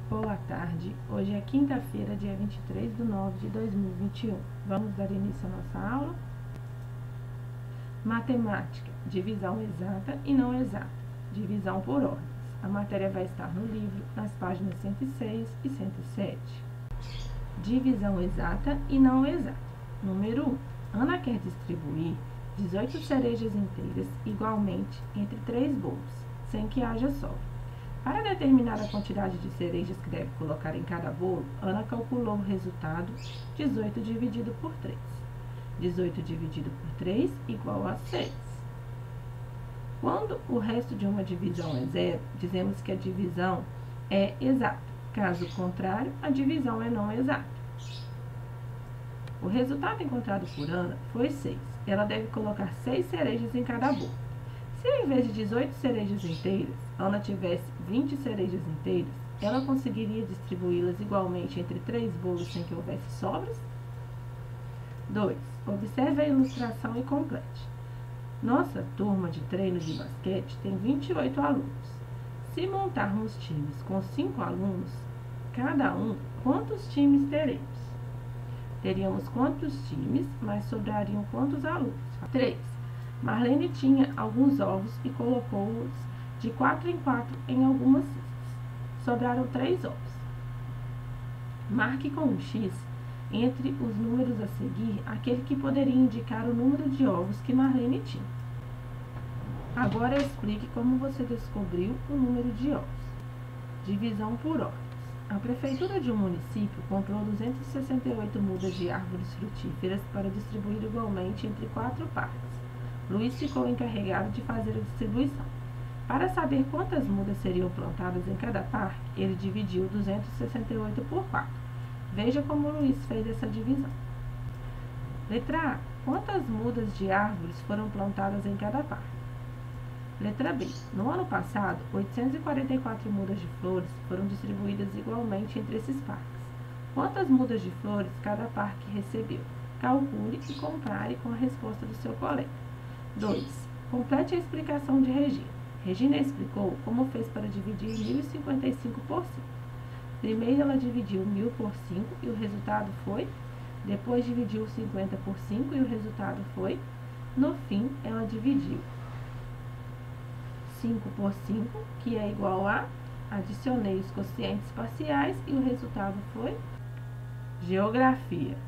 Boa tarde, hoje é quinta-feira, dia 23/9/2021. Vamos dar início à nossa aula? Matemática, divisão exata e não exata, divisão por ordens. A matéria vai estar no livro, nas páginas 106 e 107. Divisão exata e não exata. Número 1. Ana quer distribuir 18 cerejas inteiras igualmente entre 3 bolos, sem que haja sobra. Para determinar a quantidade de cerejas que deve colocar em cada bolo, Ana calculou o resultado 18 dividido por 3. 18 dividido por 3 igual a 6. Quando o resto de uma divisão é zero, dizemos que a divisão é exata. Caso contrário, a divisão é não exata. O resultado encontrado por Ana foi 6. Ela deve colocar 6 cerejas em cada bolo. Se ao invés de 18 cerejas inteiras, Ana tivesse 20 cerejas inteiras, ela conseguiria distribuí-las igualmente entre 3 bolos sem que houvesse sobras? 2. Observe a ilustração e complete. Nossa turma de treino de basquete tem 28 alunos. Se montarmos times com 5 alunos, cada um, quantos times teremos? Teríamos quantos times, mas sobrariam quantos alunos? 3. Marlene tinha alguns ovos e colocou-os de 4 em 4 em algumas cestas. Sobraram 3 ovos. Marque com um X entre os números a seguir aquele que poderia indicar o número de ovos que Marlene tinha. Agora explique como você descobriu o número de ovos. Divisão por ordens. A prefeitura de um município comprou 268 mudas de árvores frutíferas para distribuir igualmente entre 4 parques. Luiz ficou encarregado de fazer a distribuição. Para saber quantas mudas seriam plantadas em cada parque, ele dividiu 268 por 4. Veja como Luiz fez essa divisão. Letra A. Quantas mudas de árvores foram plantadas em cada parque? Letra B. No ano passado, 844 mudas de flores foram distribuídas igualmente entre esses parques. Quantas mudas de flores cada parque recebeu? Calcule e compare com a resposta do seu colega. 2. Complete a explicação de Regina. Regina explicou como fez para dividir 1055 por 5. Primeiro ela dividiu 1000 por 5 e o resultado foi. Depois dividiu 50 por 5 e o resultado foi. No fim, ela dividiu 5 por 5, que é igual a. Adicionei os quocientes parciais e o resultado foi. Geografia.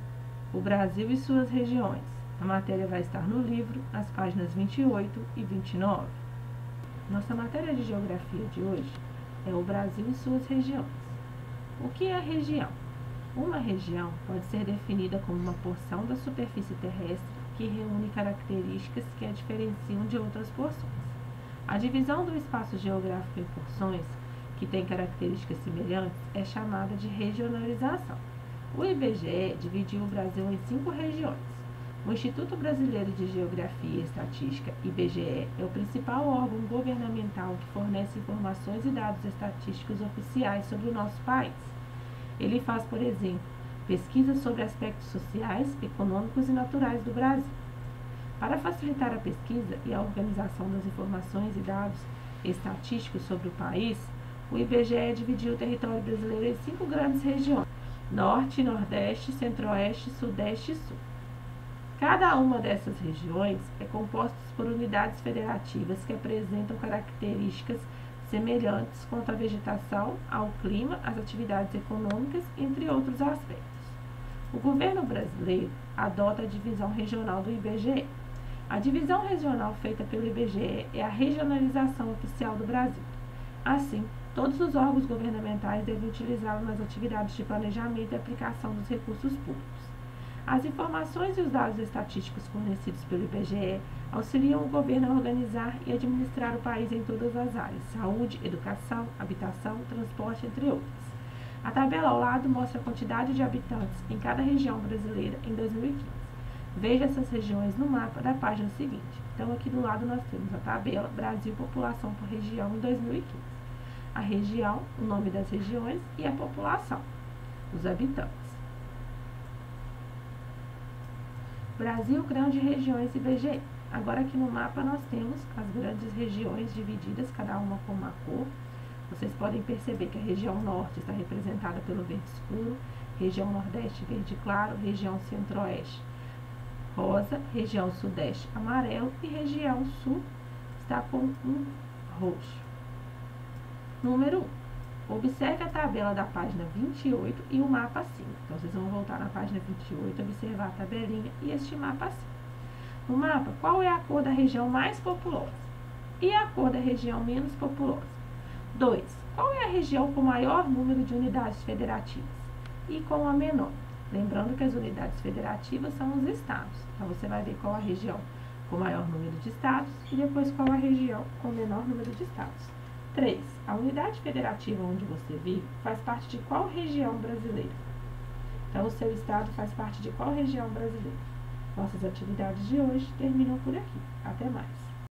O Brasil e suas regiões. A matéria vai estar no livro, nas páginas 28 e 29. Nossa matéria de geografia de hoje é o Brasil e suas regiões. O que é região? Uma região pode ser definida como uma porção da superfície terrestre que reúne características que a diferenciam de outras porções. A divisão do espaço geográfico em porções, que tem características semelhantes, é chamada de regionalização. O IBGE dividiu o Brasil em 5 regiões. O Instituto Brasileiro de Geografia e Estatística, IBGE, é o principal órgão governamental que fornece informações e dados estatísticos oficiais sobre o nosso país. Ele faz, por exemplo, pesquisas sobre aspectos sociais, econômicos e naturais do Brasil. Para facilitar a pesquisa e a organização das informações e dados estatísticos sobre o país, o IBGE dividiu o território brasileiro em 5 grandes regiões: Norte, Nordeste, Centro-Oeste, Sudeste e Sul. Cada uma dessas regiões é composta por unidades federativas que apresentam características semelhantes quanto à vegetação, ao clima, às atividades econômicas, entre outros aspectos. O governo brasileiro adota a divisão regional do IBGE. A divisão regional feita pelo IBGE é a regionalização oficial do Brasil. Assim, todos os órgãos governamentais devem utilizá-la nas atividades de planejamento e aplicação dos recursos públicos. As informações e os dados estatísticos fornecidos pelo IBGE auxiliam o governo a organizar e administrar o país em todas as áreas: saúde, educação, habitação, transporte, entre outras. A tabela ao lado mostra a quantidade de habitantes em cada região brasileira em 2015. Veja essas regiões no mapa da página seguinte. Então, aqui do lado nós temos a tabela Brasil População por Região em 2015. A região, o nome das regiões e a população, os habitantes. Brasil, grandes regiões IBGE. Agora aqui no mapa nós temos as grandes regiões divididas, cada uma com uma cor. Vocês podem perceber que a região norte está representada pelo verde escuro, região nordeste verde claro, região centro-oeste rosa, região sudeste amarelo e região sul está com um roxo. Número 1. Observe a tabela da página 28 e o mapa acima. Então, vocês vão voltar na página 28, observar a tabelinha e este mapa acima. No mapa, qual é a cor da região mais populosa? E a cor da região menos populosa? 2. Qual é a região com maior número de unidades federativas? E com a menor? Lembrando que as unidades federativas são os estados. Então, você vai ver qual a região com maior número de estados e depois qual a região com menor número de estados. 3. A unidade federativa onde você vive faz parte de qual região brasileira? Então, o seu estado faz parte de qual região brasileira? Nossas atividades de hoje terminam por aqui. Até mais!